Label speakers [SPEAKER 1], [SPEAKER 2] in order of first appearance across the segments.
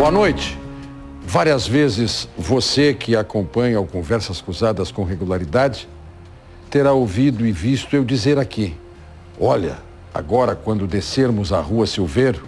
[SPEAKER 1] Boa noite. Várias vezes você que acompanha o Conversas Cruzadas com regularidade terá ouvido e visto eu dizer aqui: olha, agora quando descermos a Rua Silveiro,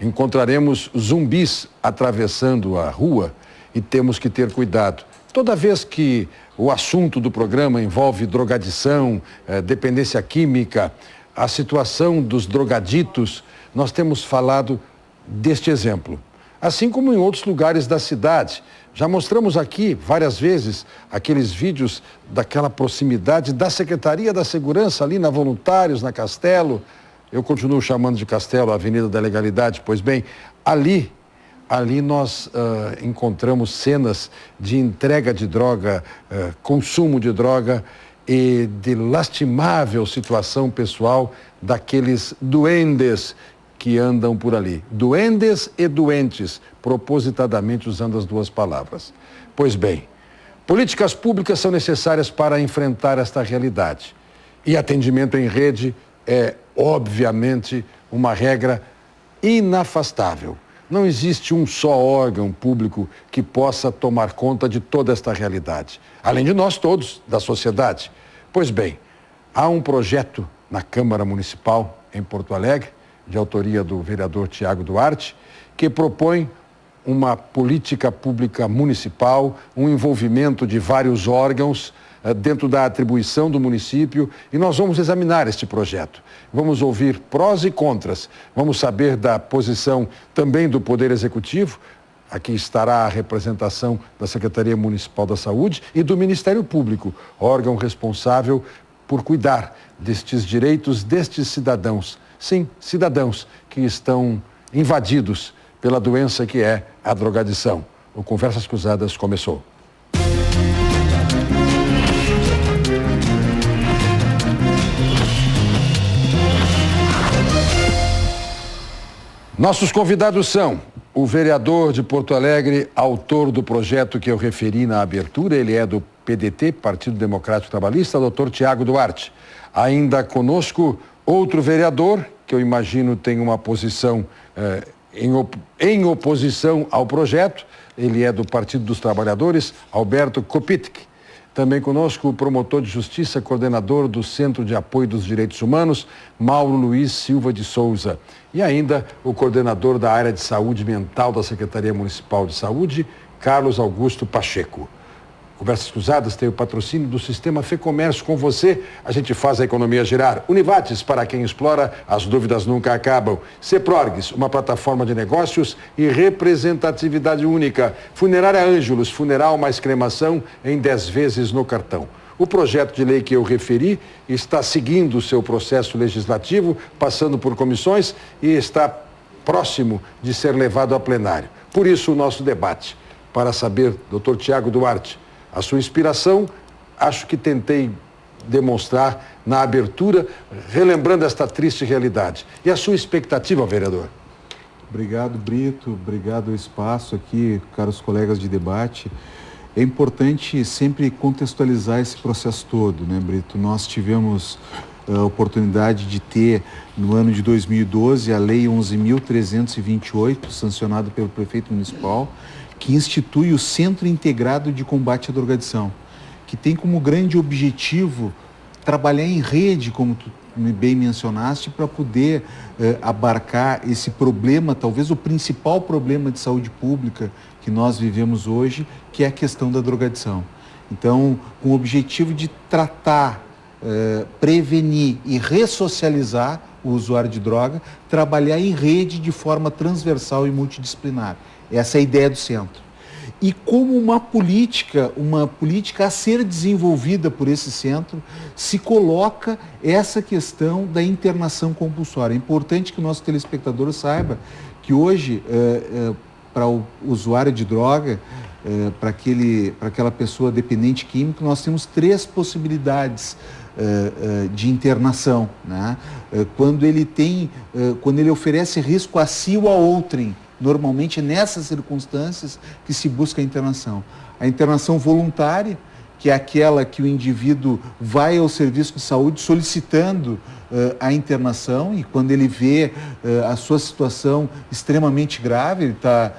[SPEAKER 1] encontraremos zumbis atravessando a rua e temos que ter cuidado. Toda vez que o assunto do programa envolve drogadição, dependência química, a situação dos drogaditos, nós temos falado deste exemplo. Assim como em outros lugares da cidade. Já mostramos aqui várias vezes aqueles vídeos daquela proximidade da Secretaria da Segurança ali na Voluntários, na Castelo. Eu continuo chamando de Castelo a Avenida da Legalidade, pois bem, ali nós encontramos cenas de entrega de droga, consumo de droga e de lastimável situação pessoal daqueles duendes que andam por ali. Duendes e doentes, propositadamente usando as duas palavras. Pois bem, políticas públicas são necessárias para enfrentar esta realidade. E atendimento em rede é, obviamente, uma regra inafastável. Não existe um só órgão público que possa tomar conta de toda esta realidade, além de nós todos, da sociedade. Pois bem, há um projeto na Câmara Municipal, em Porto Alegre, de autoria do vereador Tiago Duarte, que propõe uma política pública municipal, um envolvimento de vários órgãos dentro da atribuição do município, e nós vamos examinar este projeto. Vamos ouvir prós e contras, vamos saber da posição também do Poder Executivo. Aqui estará a representação da Secretaria Municipal da Saúde e do Ministério Público, órgão responsável por cuidar destes direitos destes cidadãos. Sim, cidadãos que estão invadidos pela doença que é a drogadição. O Conversas Cruzadas começou. Nossos convidados são o vereador de Porto Alegre, autor do projeto que eu referi na abertura, ele é do PDT, Partido Democrático Trabalhista, doutor Tiago Duarte. Ainda conosco outro vereador, que eu imagino tem uma posição em oposição ao projeto, ele é do Partido dos Trabalhadores, Alberto Kopitk. Também conosco o promotor de justiça, coordenador do Centro de Apoio dos Direitos Humanos, Mauro Luiz Silva de Souza. E ainda o coordenador da área de saúde mental da Secretaria Municipal de Saúde, Carlos Augusto Pacheco. Conversas Cruzadas tem o patrocínio do Sistema Fecomércio. Com você, a gente faz a economia girar. Univates, para quem explora, as dúvidas nunca acabam. Ceprorgues, uma plataforma de negócios e representatividade única. Funerária Ângelos, funeral mais cremação em 10 vezes no cartão. O projeto de lei que eu referi está seguindo o seu processo legislativo, passando por comissões e está próximo de ser levado a plenário. Por isso, o nosso debate. Para saber, doutor Tiago Duarte, a sua inspiração, acho que tentei demonstrar na abertura, relembrando esta triste realidade. E a sua expectativa, vereador?
[SPEAKER 2] Obrigado, Brito. Obrigado ao espaço aqui, caros colegas de debate. É importante sempre contextualizar esse processo todo, né, Brito? Nós tivemos a oportunidade de ter, no ano de 2012, a Lei 11.328, sancionada pelo prefeito municipal, que institui o Centro Integrado de Combate à Drogadição, que tem como grande objetivo trabalhar em rede, como tu bem mencionaste, para poder abarcar esse problema, talvez o principal problema de saúde pública que nós vivemos hoje, que é a questão da drogadição. Então, com o objetivo de tratar, prevenir e ressocializar o usuário de droga, trabalhar em rede de forma transversal e multidisciplinar. Essa é a ideia do centro. E como uma política a ser desenvolvida por esse centro, se coloca essa questão da internação compulsória. É importante que o nosso telespectador saiba que hoje, para o usuário de droga, para aquela pessoa dependente químico, nós temos 3 possibilidades de internação, né? Quando ele oferece risco a si ou a outrem. Normalmente é nessas circunstâncias que se busca a internação. A internação voluntária, que é aquela que o indivíduo vai ao serviço de saúde solicitando a internação, e quando ele vê a sua situação extremamente grave, ele está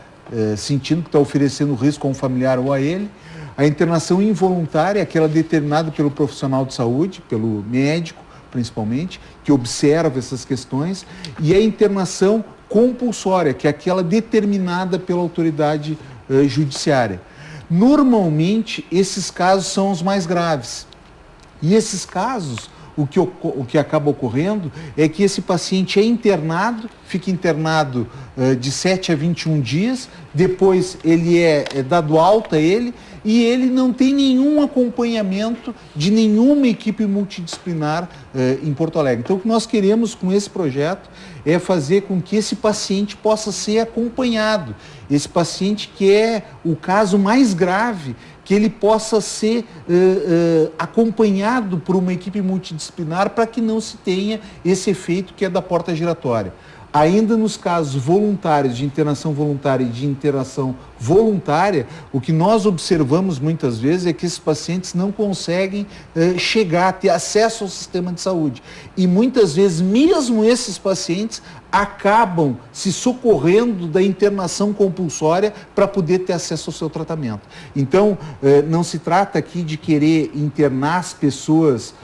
[SPEAKER 2] sentindo que está oferecendo risco a um familiar ou a ele. A internação involuntária, aquela determinada pelo profissional de saúde, pelo médico principalmente, que observa essas questões, e a internação compulsória, que é aquela determinada pela autoridade judiciária. Normalmente, esses casos são os mais graves. E esses casos, o que acaba ocorrendo é que esse paciente é internado, fica internado de 7 a 21 dias, depois ele é dado alta e ele não tem nenhum acompanhamento de nenhuma equipe multidisciplinar em Porto Alegre. Então, o que nós queremos com esse projeto é fazer com que esse paciente possa ser acompanhado. Esse paciente que é o caso mais grave, que ele possa ser acompanhado por uma equipe multidisciplinar para que não se tenha esse efeito que é da porta giratória. Ainda nos casos voluntários, de internação voluntária e de internação voluntária, o que nós observamos muitas vezes é que esses pacientes não conseguem chegar a ter acesso ao sistema de saúde. E muitas vezes, mesmo esses pacientes acabam se socorrendo da internação compulsória para poder ter acesso ao seu tratamento. Então, não se trata aqui de querer internar as pessoas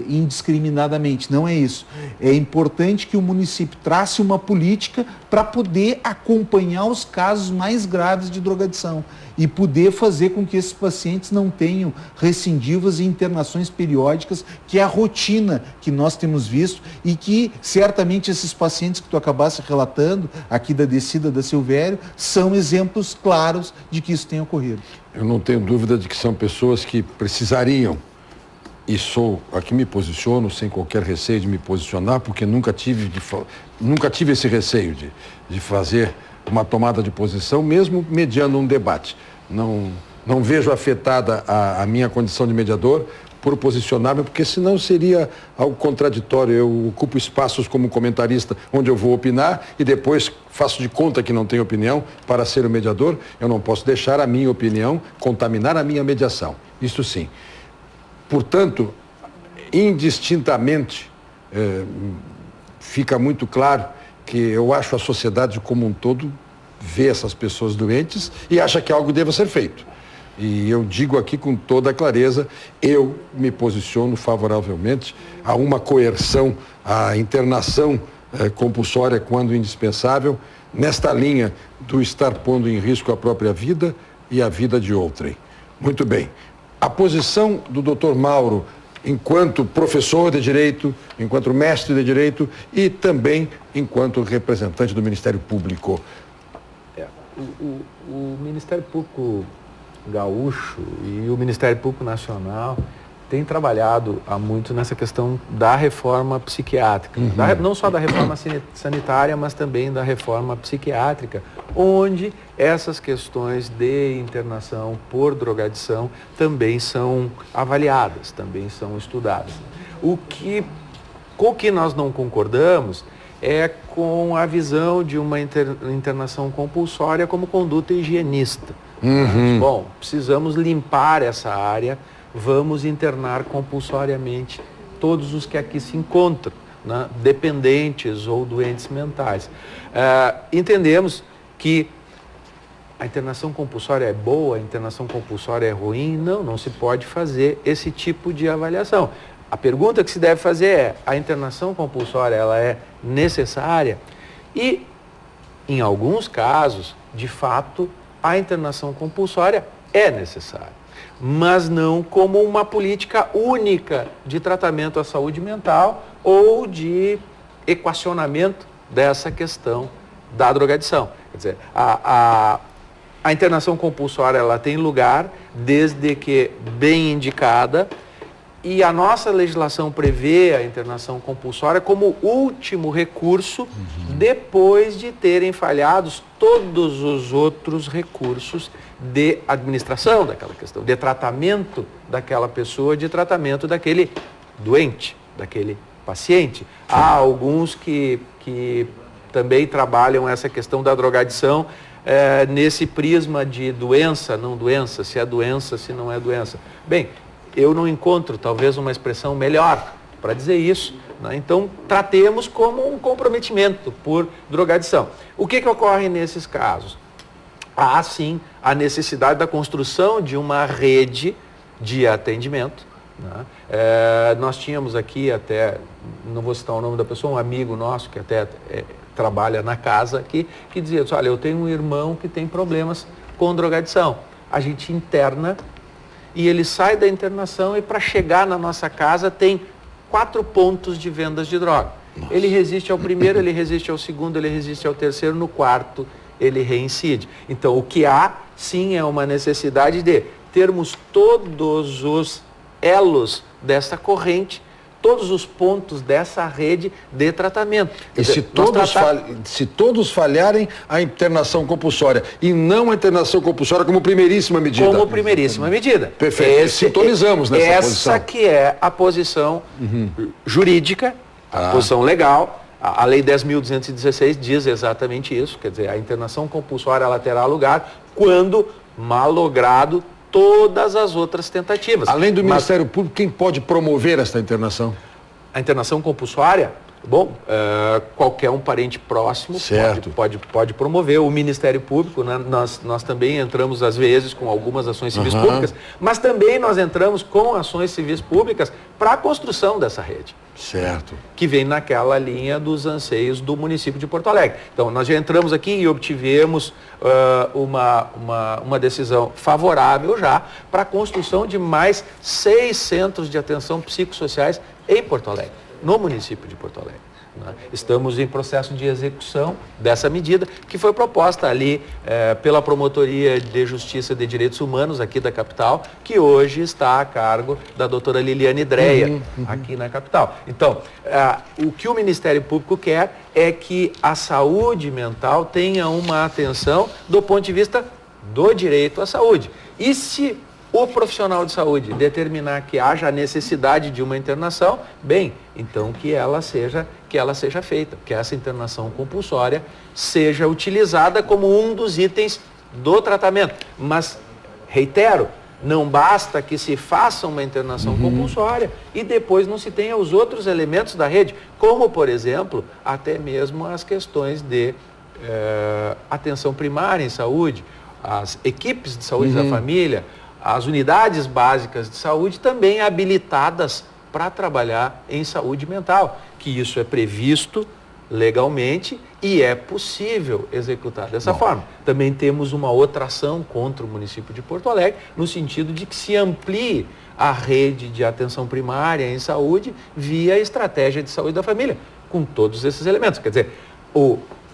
[SPEAKER 2] indiscriminadamente, não é isso. É importante que o município trace uma política para poder acompanhar os casos mais graves de drogadição e poder fazer com que esses pacientes não tenham recidivas e internações periódicas, que é a rotina que nós temos visto e que certamente esses pacientes que tu acabaste relatando aqui da descida da Silvério são exemplos claros de que isso tem ocorrido.
[SPEAKER 1] Eu não tenho dúvida de que são pessoas que precisariam, e sou aqui me posiciono sem qualquer receio de me posicionar, porque nunca tive esse receio de fazer uma tomada de posição, mesmo mediando um debate. Não vejo afetada a minha condição de mediador por posicionar-me, porque senão seria algo contraditório. Eu ocupo espaços como comentarista onde eu vou opinar e depois faço de conta que não tenho opinião para ser o mediador. Eu não posso deixar a minha opinião contaminar a minha mediação. Isso sim. Portanto, indistintamente, fica muito claro que eu acho a sociedade como um todo vê essas pessoas doentes e acha que algo deva ser feito. E eu digo aqui com toda a clareza, eu me posiciono favoravelmente a uma coerção, à internação compulsória quando indispensável, nesta linha do estar pondo em risco a própria vida e a vida de outrem. Muito bem. A posição do Dr. Mauro, enquanto professor de Direito, enquanto mestre de Direito e também enquanto representante do Ministério Público.
[SPEAKER 3] O Ministério Público Gaúcho e o Ministério Público Nacional têm trabalhado há muito nessa questão da reforma psiquiátrica. Não só da reforma sanitária, mas também da reforma psiquiátrica, onde essas questões de internação por drogadição também são avaliadas, também são estudadas. Com o que nós não concordamos é com a visão de uma internação compulsória como conduta higienista. Bom, precisamos limpar essa área, vamos internar compulsoriamente todos os que aqui se encontram, né, dependentes ou doentes mentais. Entendemos que a internação compulsória é boa, a internação compulsória é ruim. Não se pode fazer esse tipo de avaliação. A pergunta que se deve fazer é: a internação compulsória ela é necessária? E, em alguns casos, de fato, a internação compulsória é necessária, mas não como uma política única de tratamento à saúde mental ou de equacionamento dessa questão da drogadição. Quer dizer, a internação compulsória ela tem lugar desde que bem indicada, e a nossa legislação prevê a internação compulsória como último recurso depois de terem falhados todos os outros recursos de administração daquela questão, de tratamento daquela pessoa, de tratamento daquele doente, daquele paciente. Há alguns que também trabalham essa questão da drogadição nesse prisma de doença, não doença, se é doença, se não é doença. Bem, eu não encontro talvez uma expressão melhor para dizer isso, né? Então, tratemos como um comprometimento por drogadição. O que ocorre nesses casos? há sim a necessidade da construção de uma rede de atendimento, né? Nós tínhamos aqui até, não vou citar o nome da pessoa, um amigo nosso que até trabalha na casa aqui, que dizia, olha, eu tenho um irmão que tem problemas com drogadição. A gente interna e ele sai da internação e para chegar na nossa casa tem 4 pontos de vendas de droga. Nossa. Ele resiste ao primeiro, ele resiste ao segundo, ele resiste ao terceiro, no quarto ele reincide. Então o que há sim é uma necessidade de termos todos os elos dessa corrente, todos os pontos dessa rede de tratamento.
[SPEAKER 1] E se todos falharem, a internação compulsória. E não a internação compulsória como primeiríssima medida.
[SPEAKER 3] Como primeiríssima medida.
[SPEAKER 1] Perfeito. Sintonizamos nessa posição.
[SPEAKER 3] Essa que é a posição jurídica, a posição legal. A Lei 10.216 diz exatamente isso. Quer dizer, a internação compulsória ela terá lugar quando malogrado todas as outras tentativas.
[SPEAKER 1] Além do Ministério Público, quem pode promover esta internação?
[SPEAKER 3] A internação compulsória, bom, qualquer um parente próximo pode promover. O Ministério Público, né, nós também entramos às vezes com algumas ações civis públicas, mas também nós entramos com ações civis públicas para a construção dessa rede.
[SPEAKER 1] Certo.
[SPEAKER 3] Que vem naquela linha dos anseios do município de Porto Alegre. Então, nós já entramos aqui e obtivemos uma decisão favorável já para a construção de mais 6 centros de atenção psicossociais em Porto Alegre, no município de Porto Alegre. Estamos em processo de execução dessa medida que foi proposta ali pela Promotoria de Justiça de Direitos Humanos aqui da capital, que hoje está a cargo da doutora Liliane Dreia, aqui na capital. Então, o que o Ministério Público quer é que a saúde mental tenha uma atenção do ponto de vista do direito à saúde. E se o profissional de saúde determinar que haja a necessidade de uma internação, bem, então que ela seja feita, que essa internação compulsória seja utilizada como um dos itens do tratamento. Mas, reitero, não basta que se faça uma internação compulsória e depois não se tenha os outros elementos da rede, como, por exemplo, até mesmo as questões de atenção primária em saúde, as equipes de saúde da família, as unidades básicas de saúde também habilitadas para trabalhar em saúde mental, que isso é previsto legalmente e é possível executar dessa forma. Também temos uma outra ação contra o município de Porto Alegre, no sentido de que se amplie a rede de atenção primária em saúde via estratégia de saúde da família, com todos esses elementos. Quer dizer,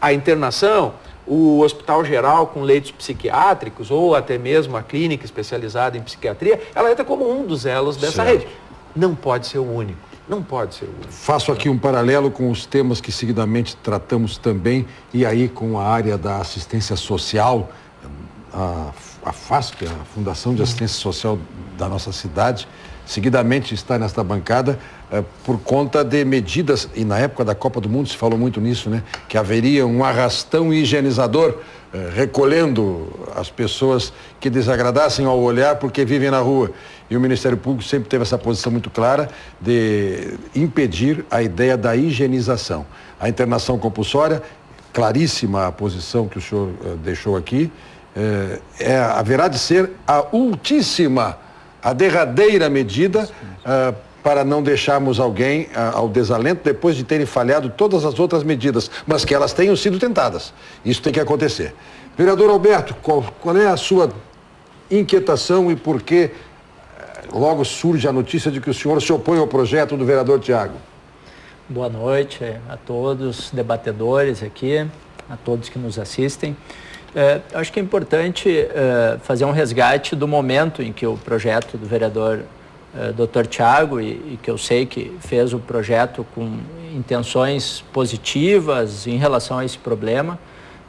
[SPEAKER 3] a internação, o hospital geral com leitos psiquiátricos ou até mesmo a clínica especializada em psiquiatria, ela entra como um dos elos dessa rede. Não pode ser o único. Não pode ser o único.
[SPEAKER 1] Faço aqui um paralelo com os temas que seguidamente tratamos também, e aí com a área da assistência social, a FASP, a Fundação de Assistência Social da nossa cidade, seguidamente está nesta bancada por conta de medidas, e na época da Copa do Mundo se falou muito nisso, né? Que haveria um arrastão higienizador recolhendo as pessoas que desagradassem ao olhar porque vivem na rua. E o Ministério Público sempre teve essa posição muito clara de impedir a ideia da higienização. A internação compulsória, claríssima a posição que o senhor deixou aqui, haverá de ser a ultíssima, a derradeira medida para não deixarmos alguém ao desalento depois de terem falhado todas as outras medidas, mas que elas tenham sido tentadas. Isso tem que acontecer. Vereador Alberto, qual é a sua inquietação e por que logo surge a notícia de que o senhor se opõe ao projeto do vereador Tiago?
[SPEAKER 4] Boa noite a todos os debatedores aqui, a todos que nos assistem. Acho que é importante fazer um resgate do momento em que o projeto do vereador Dr. Tiago, e que eu sei que fez o projeto com intenções positivas em relação a esse problema,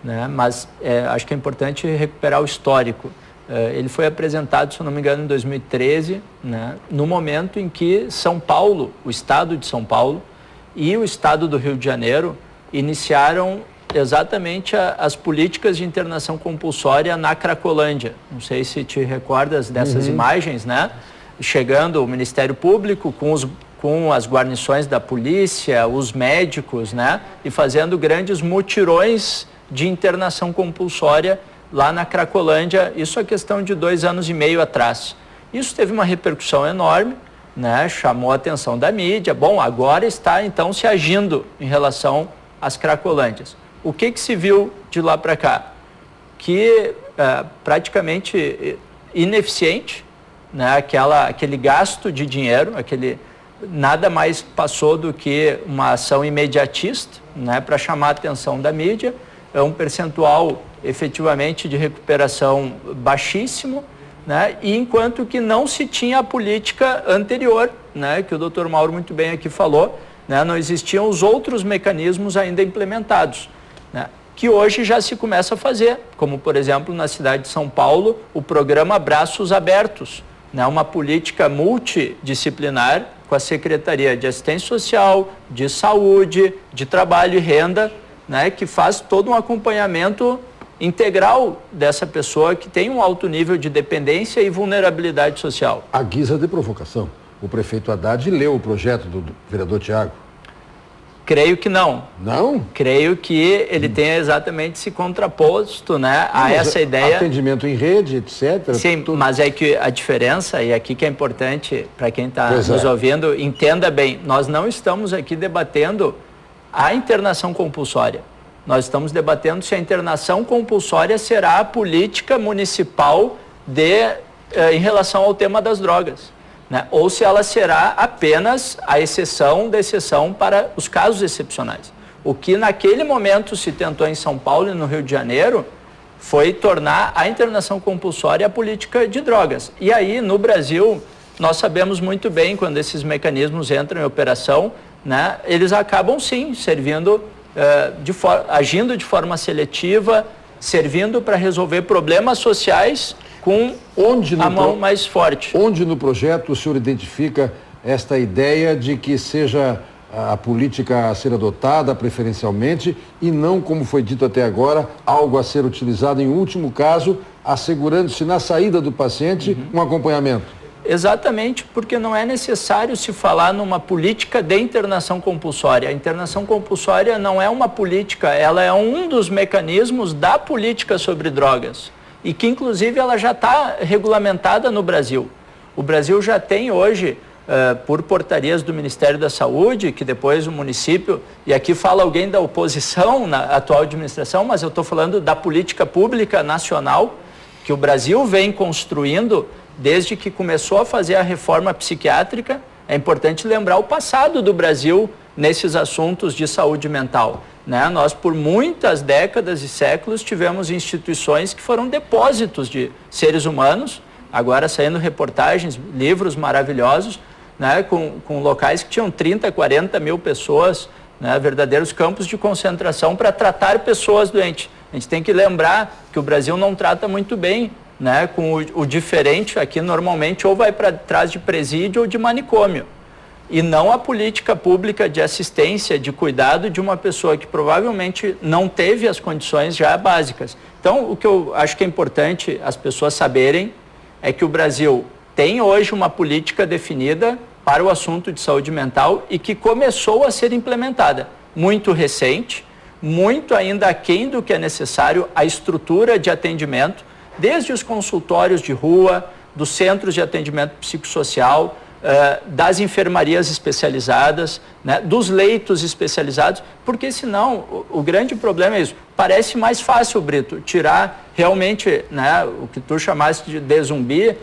[SPEAKER 4] né? Mas acho que é importante recuperar o histórico. Ele foi apresentado, se eu não me engano, em 2013, né? No momento em que São Paulo, o estado de São Paulo e o estado do Rio de Janeiro iniciaram exatamente as políticas de internação compulsória na Cracolândia. Não sei se te recordas dessas imagens, né? Chegando o Ministério Público com as guarnições da polícia, os médicos, né? E fazendo grandes mutirões de internação compulsória lá na Cracolândia, isso é questão de 2 anos e meio atrás. Isso teve uma repercussão enorme, né? Chamou a atenção da mídia. Bom, agora está então se agindo em relação às Cracolândias. O que se viu de lá para cá? Que praticamente ineficiente, né? Aquele gasto de dinheiro, nada mais passou do que uma ação imediatista, né? Para chamar a atenção da mídia. É um percentual efetivamente de recuperação baixíssimo, né? E enquanto que não se tinha a política anterior, né? Que o Dr. Mauro muito bem aqui falou, né? Não existiam os outros mecanismos ainda implementados, né? Que hoje já se começa a fazer, como por exemplo na cidade de São Paulo, o programa Braços Abertos, né? Uma política multidisciplinar com a Secretaria de Assistência Social, de Saúde, de Trabalho e Renda, né? Que faz todo um acompanhamento integral dessa pessoa que tem um alto nível de dependência e vulnerabilidade social.
[SPEAKER 1] À guisa de provocação, o prefeito Haddad leu o projeto do vereador Tiago?
[SPEAKER 4] Creio que não.
[SPEAKER 1] Não?
[SPEAKER 4] Creio que ele tenha exatamente se contraposto, né, a essa ideia.
[SPEAKER 1] Atendimento em rede, etc.
[SPEAKER 4] Sim, mas é que a diferença, e aqui que é importante para quem está nos ouvindo, entenda bem, nós não estamos aqui debatendo a internação compulsória. Nós estamos debatendo se a internação compulsória será a política municipal em relação ao tema das drogas, né? Ou se ela será apenas a exceção da exceção para os casos excepcionais. O que naquele momento se tentou em São Paulo e no Rio de Janeiro foi tornar a internação compulsória a política de drogas. E aí, no Brasil, nós sabemos muito bem, quando esses mecanismos entram em operação, né, eles acabam sim servindo, agindo de forma seletiva, servindo para resolver problemas sociais com a mão mais forte.
[SPEAKER 1] Onde no projeto o senhor identifica esta ideia de que seja a política a ser adotada preferencialmente e não, como foi dito até agora, algo a ser utilizado em último caso, assegurando-se na saída do paciente um acompanhamento?
[SPEAKER 4] Exatamente, porque não é necessário se falar numa política de internação compulsória. A internação compulsória não é uma política, ela é um dos mecanismos da política sobre drogas e que, inclusive, ela já está regulamentada no Brasil. O Brasil já tem hoje, por portarias do Ministério da Saúde, que depois o município, e aqui fala alguém da oposição na atual administração, mas eu estou falando da política pública nacional, que o Brasil vem construindo desde que começou a fazer a reforma psiquiátrica. É importante lembrar o passado do Brasil nesses assuntos de saúde mental, né? Nós, por muitas décadas e séculos, tivemos instituições que foram depósitos de seres humanos, agora saindo reportagens, livros maravilhosos, né? Com locais que tinham 30, 40 mil pessoas, né? Verdadeiros campos de concentração para tratar pessoas doentes. A gente tem que lembrar que o Brasil não trata muito bem, né, com o diferente aqui normalmente ou vai para trás de presídio ou de manicômio, e não a política pública de assistência, de cuidado de uma pessoa que provavelmente não teve as condições já básicas. Então, o que eu acho que é importante as pessoas saberem é que o Brasil tem hoje uma política definida para o assunto de saúde mental e que começou a ser implementada. Muito recente, muito ainda aquém do que é necessário, a estrutura de atendimento, desde os consultórios de rua, dos centros de atendimento psicossocial, das enfermarias especializadas, né, dos leitos especializados, porque senão o grande problema é isso. Parece mais fácil, Brito, tirar realmente, né, o que tu chamaste de zumbi,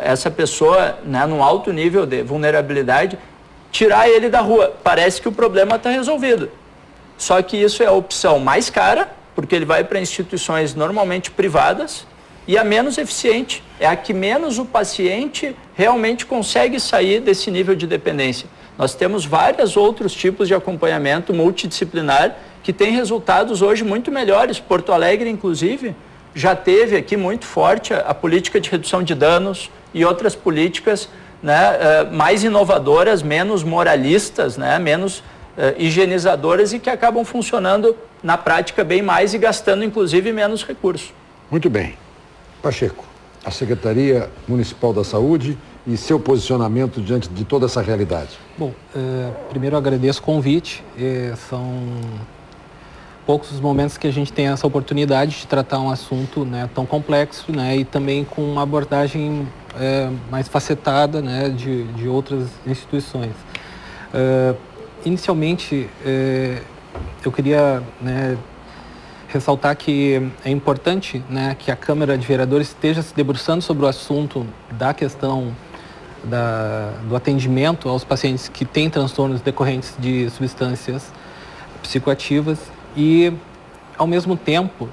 [SPEAKER 4] essa pessoa, né, num alto nível de vulnerabilidade, tirar ele da rua. Parece que o problema está resolvido. Só que isso é a opção mais cara, porque ele vai para instituições normalmente privadas, e a menos eficiente, é a que menos o paciente realmente consegue sair desse nível de dependência. Nós temos vários outros tipos de acompanhamento multidisciplinar que têm resultados hoje muito melhores. Porto Alegre, inclusive, já teve aqui muito forte a política de redução de danos e outras políticas, né, mais inovadoras, menos moralistas, né, menos higienizadoras e que acabam funcionando na prática bem mais e gastando, inclusive, menos recursos.
[SPEAKER 1] Muito bem. Pacheco, a Secretaria Municipal da Saúde e seu posicionamento diante de toda essa realidade.
[SPEAKER 5] Bom, primeiro eu agradeço o convite. São poucos os momentos que a gente tem essa oportunidade de tratar um assunto, né, tão complexo, né, e também com uma abordagem mais facetada, né, de outras instituições. Inicialmente, eu queria, né, ressaltar que é importante, né, que a Câmara de Vereadores esteja se debruçando sobre o assunto da questão do atendimento aos pacientes que têm transtornos decorrentes de substâncias psicoativas e, ao mesmo tempo,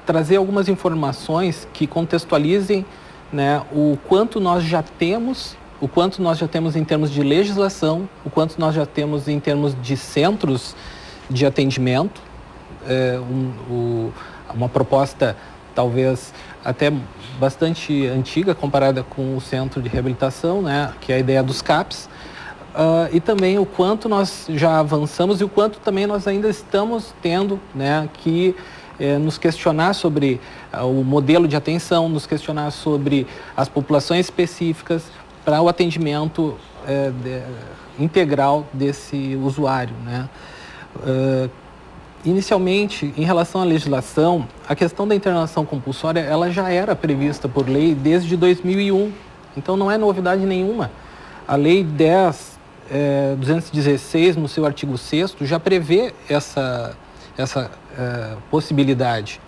[SPEAKER 5] trazer algumas informações que contextualizem, né, o quanto nós já temos em termos de legislação, o quanto nós já temos em termos de centros de atendimento, uma proposta talvez até bastante antiga comparada com o centro de reabilitação, né, que é a ideia dos CAPs, e também o quanto nós já avançamos e o quanto também nós ainda estamos tendo, né, que nos questionar sobre o modelo de atenção, nos questionar sobre as populações específicas para o atendimento integral desse usuário, né. Inicialmente, em relação à legislação, a questão da internação compulsória, ela já era prevista por lei desde 2001, então não é novidade nenhuma. A Lei 10.216, no seu artigo 6º, já prevê essa possibilidade.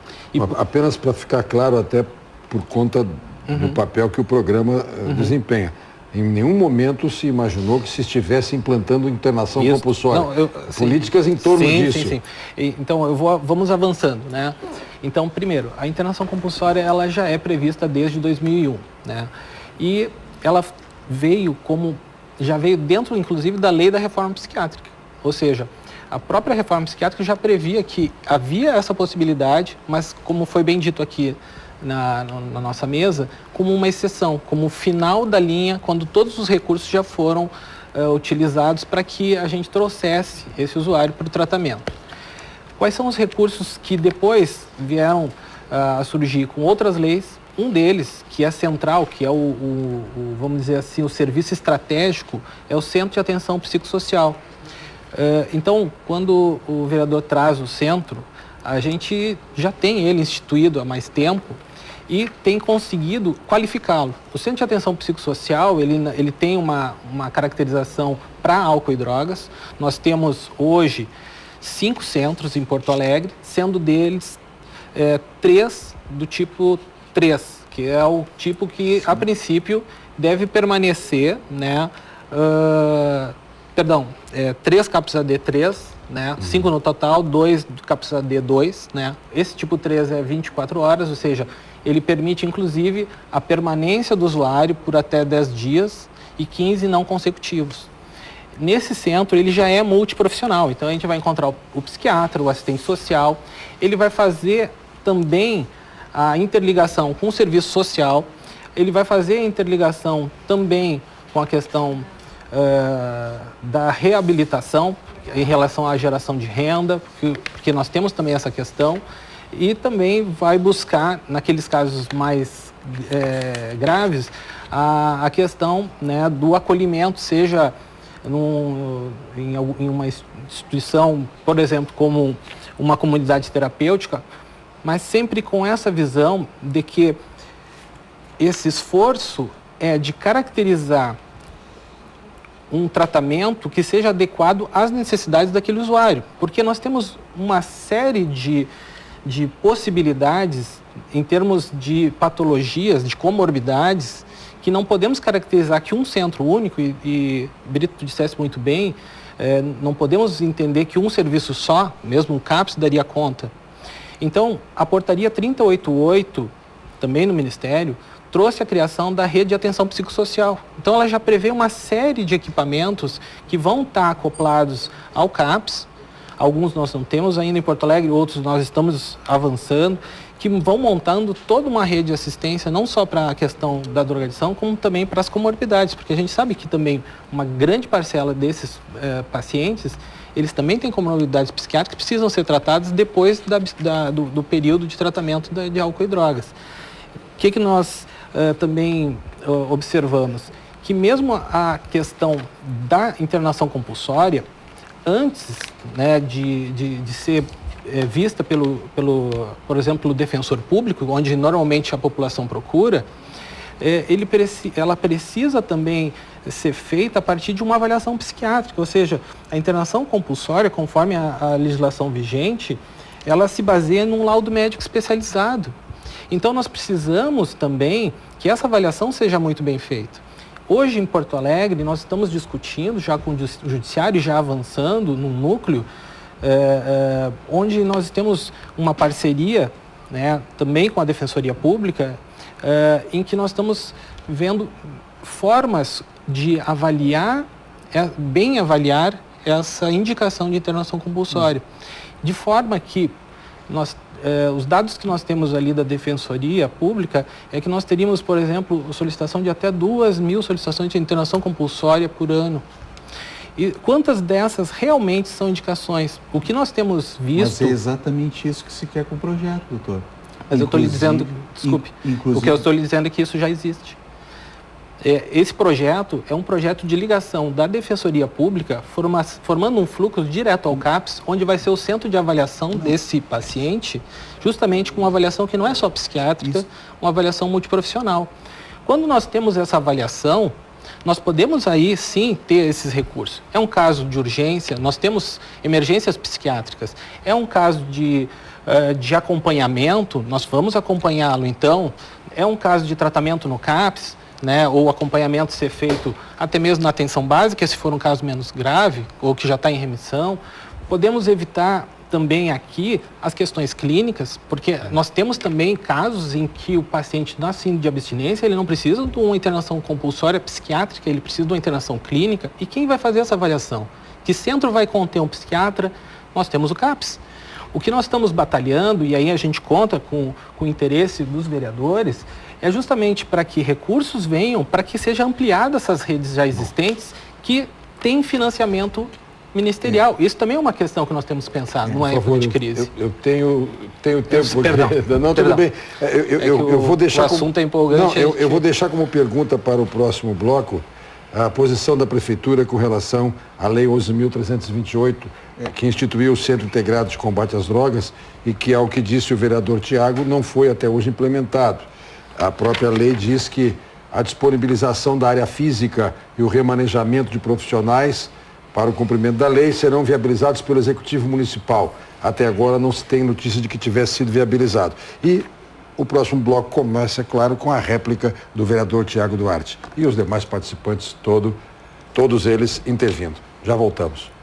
[SPEAKER 1] Apenas para ficar claro, até por conta do papel que o programa desempenha. Em nenhum momento se imaginou que se estivesse implantando internação compulsória. Não, políticas em torno disso.
[SPEAKER 5] Sim. Então, vamos avançando, né? Então, primeiro, a internação compulsória, ela já é prevista desde 2001, né? E ela já veio dentro, inclusive, da lei da reforma psiquiátrica. Ou seja, a própria reforma psiquiátrica já previa que havia essa possibilidade, mas, como foi bem dito aqui na nossa mesa, como uma exceção, como o final da linha, quando todos os recursos já foram utilizados para que a gente trouxesse esse usuário para o tratamento. Quais são os recursos que depois vieram a surgir com outras leis? Um deles, que é central, que é vamos dizer assim, o serviço estratégico, é o Centro de Atenção Psicossocial. Então, quando o vereador traz o centro, a gente já tem ele instituído há mais tempo e tem conseguido qualificá-lo. O Centro de Atenção Psicossocial, ele tem uma caracterização para álcool e drogas. Nós temos hoje 5 centros em Porto Alegre, sendo deles 3 do tipo 3, que é o tipo que, a princípio, deve permanecer, né? 3 CAPS AD3, né? 5 no total, 2 CAPS AD2, né? Esse tipo 3 é 24 horas, ou seja, ele permite, inclusive, a permanência do usuário por até 10 dias e 15 não consecutivos. Nesse centro, ele já é multiprofissional, então a gente vai encontrar o psiquiatra, o assistente social, ele vai fazer também a interligação com o serviço social, ele vai fazer a interligação também com a questão da reabilitação em relação à geração de renda, porque nós temos também essa questão, e também vai buscar, naqueles casos mais graves, a questão, né, do acolhimento, seja em uma instituição, por exemplo, como uma comunidade terapêutica, mas sempre com essa visão de que esse esforço é de caracterizar um tratamento que seja adequado às necessidades daquele usuário, porque nós temos uma série de possibilidades em termos de patologias, de comorbidades, que não podemos caracterizar que um centro único, e Brito dissesse muito bem, não podemos entender que um serviço só, mesmo um CAPS, daria conta. Então, a portaria 3088, também no Ministério, trouxe a criação da rede de atenção psicossocial. Então, ela já prevê uma série de equipamentos que vão estar acoplados ao CAPS. Alguns nós não temos ainda em Porto Alegre, outros nós estamos avançando, que vão montando toda uma rede de assistência, não só para a questão da drogadição, como também para as comorbidades, porque a gente sabe que também uma grande parcela desses pacientes, eles também têm comorbidades psiquiátricas que precisam ser tratadas depois do período de tratamento de álcool e drogas. O que nós também observamos? Que mesmo a questão da internação compulsória, antes, né, de ser vista por exemplo, o defensor público, onde normalmente a população procura, ela precisa também ser feita a partir de uma avaliação psiquiátrica, ou seja, a internação compulsória, conforme a legislação vigente, ela se baseia num laudo médico especializado. Então, nós precisamos também que essa avaliação seja muito bem feita. Hoje, em Porto Alegre, nós estamos discutindo, já com o Judiciário, já avançando num núcleo, onde nós temos uma parceria, né, também com a Defensoria Pública, em que nós estamos vendo formas de avaliar, bem avaliar essa indicação de internação compulsória. De forma que os dados que nós temos ali da Defensoria Pública é que nós teríamos, por exemplo, solicitação de até 2.000 solicitações de internação compulsória por ano. E quantas dessas realmente são indicações? O que nós temos visto...
[SPEAKER 2] Mas é exatamente isso que se quer com o projeto, doutor.
[SPEAKER 5] Mas eu estou lhe dizendo, desculpe, o que eu estou lhe dizendo é que isso já existe. Esse projeto é um projeto de ligação da Defensoria Pública, formando um fluxo direto ao CAPS, onde vai ser o centro de avaliação desse paciente, justamente com uma avaliação que não é só psiquiátrica, uma avaliação multiprofissional. Quando nós temos essa avaliação, nós podemos aí sim ter esses recursos. É um caso de urgência, nós temos emergências psiquiátricas, é um caso de acompanhamento, nós vamos acompanhá-lo então, é um caso de tratamento no CAPS, né, ou acompanhamento ser feito até mesmo na atenção básica, se for um caso menos grave, ou que já está em remissão. Podemos evitar também aqui as questões clínicas, porque nós temos também casos em que o paciente na síndrome de abstinência, ele não precisa de uma internação compulsória psiquiátrica, ele precisa de uma internação clínica. E quem vai fazer essa avaliação? Que centro vai conter um psiquiatra? Nós temos o CAPS. O que nós estamos batalhando, e aí a gente conta com o interesse dos vereadores, é justamente para que recursos venham, para que seja ampliada essas redes já existentes que têm financiamento ministerial. Isso também é uma questão que nós temos que pensar numa época de crise.
[SPEAKER 1] Eu tenho tempo.
[SPEAKER 5] Perdão.
[SPEAKER 1] Não, tudo bem. Eu vou deixar
[SPEAKER 5] o assunto é empolgante.
[SPEAKER 1] Não, eu vou deixar como pergunta para o próximo bloco a posição da Prefeitura com relação à Lei 11.328, que instituiu o Centro Integrado de Combate às Drogas e que, ao que disse o vereador Tiago, não foi até hoje implementado. A própria lei diz que a disponibilização da área física e o remanejamento de profissionais para o cumprimento da lei serão viabilizados pelo Executivo Municipal. Até agora não se tem notícia de que tivesse sido viabilizado. E o próximo bloco começa, é claro, com a réplica do vereador Tiago Duarte. E os demais participantes, todos eles intervindo. Já voltamos.